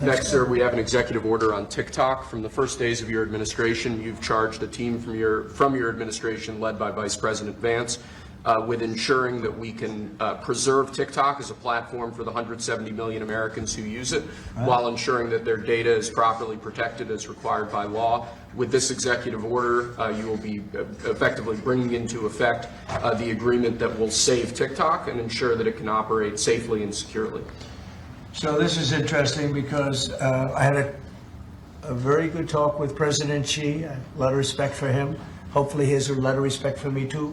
Next, sir, we have an executive order on TikTok. From the first days of your administration, you've charged a team from your administration, led by Vice President Vance, with ensuring that we can preserve TikTok as a platform for the 170 million Americans who use it, while ensuring that their data is properly protected as required by law. With this executive order, you will be effectively bringing into effect the agreement that will save TikTok and ensure that it can operate safely and securely. So this is interesting because I had a very good talk with President Xi. A lot of respect for him. Hopefully he has a lot of respect for me too.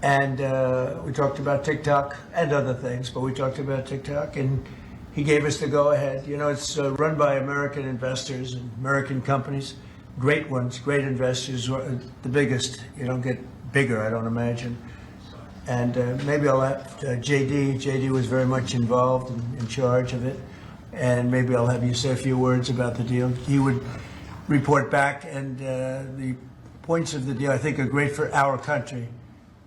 And we talked about TikTok and other things, but we talked about TikTok, and he gave us the go-ahead. You know, it's run by American investors and American companies, great ones, great investors, the biggest. You don't get bigger, I don't imagine. And maybe I'll have JD. JD was very much involved and in charge of it. And maybe I'll have you say a few words about the deal. He would report back, and the points of the deal, I think, are great for our country.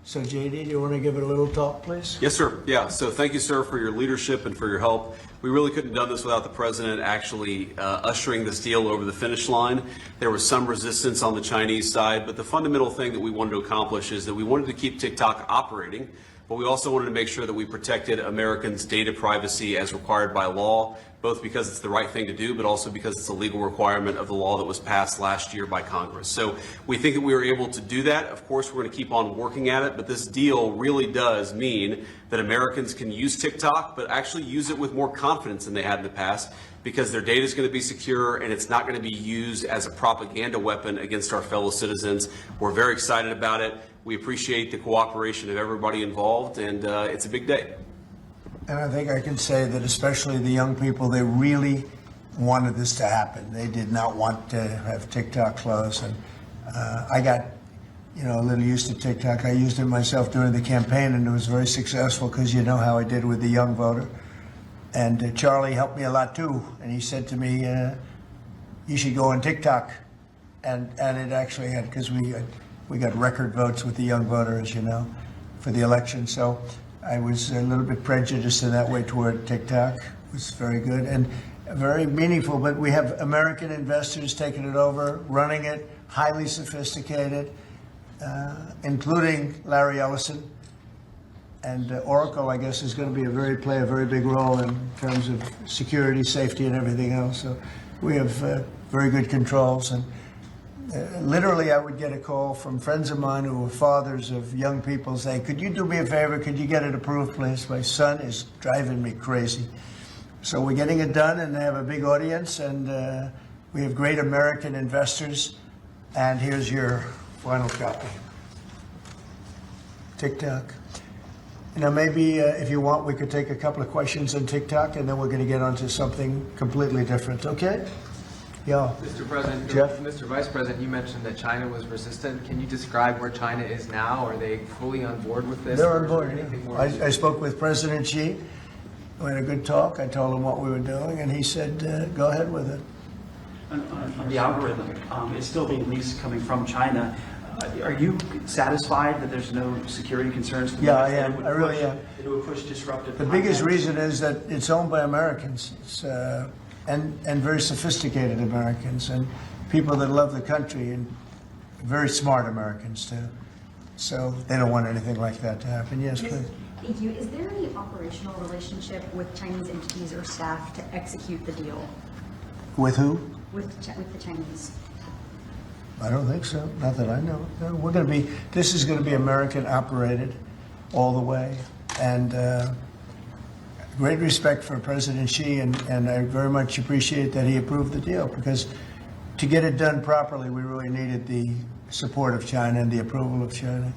So, JD, do you want to give it a little talk, please? Yes, sir. Yeah. So thank you, sir, for your leadership and for your help. We really couldn't have done this without the president actually ushering this deal over the finish line. There was some resistance on the Chinese side, but the fundamental thing that we wanted to accomplish is that we wanted to keep TikTok operating, but we also wanted to make sure that we protected Americans' data privacy as required by law, both because it's the right thing to do, but also because it's a legal requirement of the law that was passed last year by Congress. So we think that we were able to do that. Of course, we're going to keep on working at it, but this deal really does mean that Americans can use TikTok, but actually use it with more confidence than they had in the past, because their data is going to be secure and it's not going to be used as a propaganda weapon against our fellow citizens. We're very excited about it. We appreciate the cooperation of everybody involved, and it's a big day. And I think I can say that especially the young people, they really wanted this to happen. They did not want to have TikTok close. And I got, a little used to TikTok. I used it myself during the campaign, and it was very successful because you know how I did with the young voter. And Charlie helped me a lot too. And he said to me, you should go on TikTok. And it actually had, because we got record votes with the young voter, as you know, for the election. So I was a little bit prejudiced in that way toward TikTok. It was very good and very meaningful, but we have American investors taking it over, running it, highly sophisticated, including Larry Ellison. And Oracle, I guess, is going to play a very big role in terms of security, safety, and everything else. So we have very good controls. And literally, I would get a call from friends of mine who were fathers of young people saying, could you do me a favor? Could you get it approved, please? My son is driving me crazy. So we're getting it done, and they have a big audience, and we have great American investors. And here's your final copy. TikTok. Maybe if you want, we could take a couple of questions on TikTok, and then we're going to get onto something completely different, okay? Yeah. Mr. President, Jeff? Mr. Vice President, you mentioned that China was resistant. Can you describe where China is now? Are they fully on board with this? They're on board. Yeah. I spoke with President Xi. We had a good talk. I told him what we were doing, and he said, go ahead with it. On the algorithm, it's still being leased coming from China. Are you satisfied that there's no security concerns? Yeah, I am. I really am. It would push disruptive The biggest reason is that it's owned by Americans. It's, and very sophisticated Americans and people that love the country, and very smart Americans too. So they don't want anything like that to happen. Yes, please. Thank you. Is there any operational relationship with Chinese entities or staff to execute the deal? With who? With the Chinese? I don't think so. Not that I know. No, this is going to be American operated all the way. And great respect for President Xi, and I very much appreciate that he approved the deal, because to get it done properly, we really needed the support of China and the approval of China.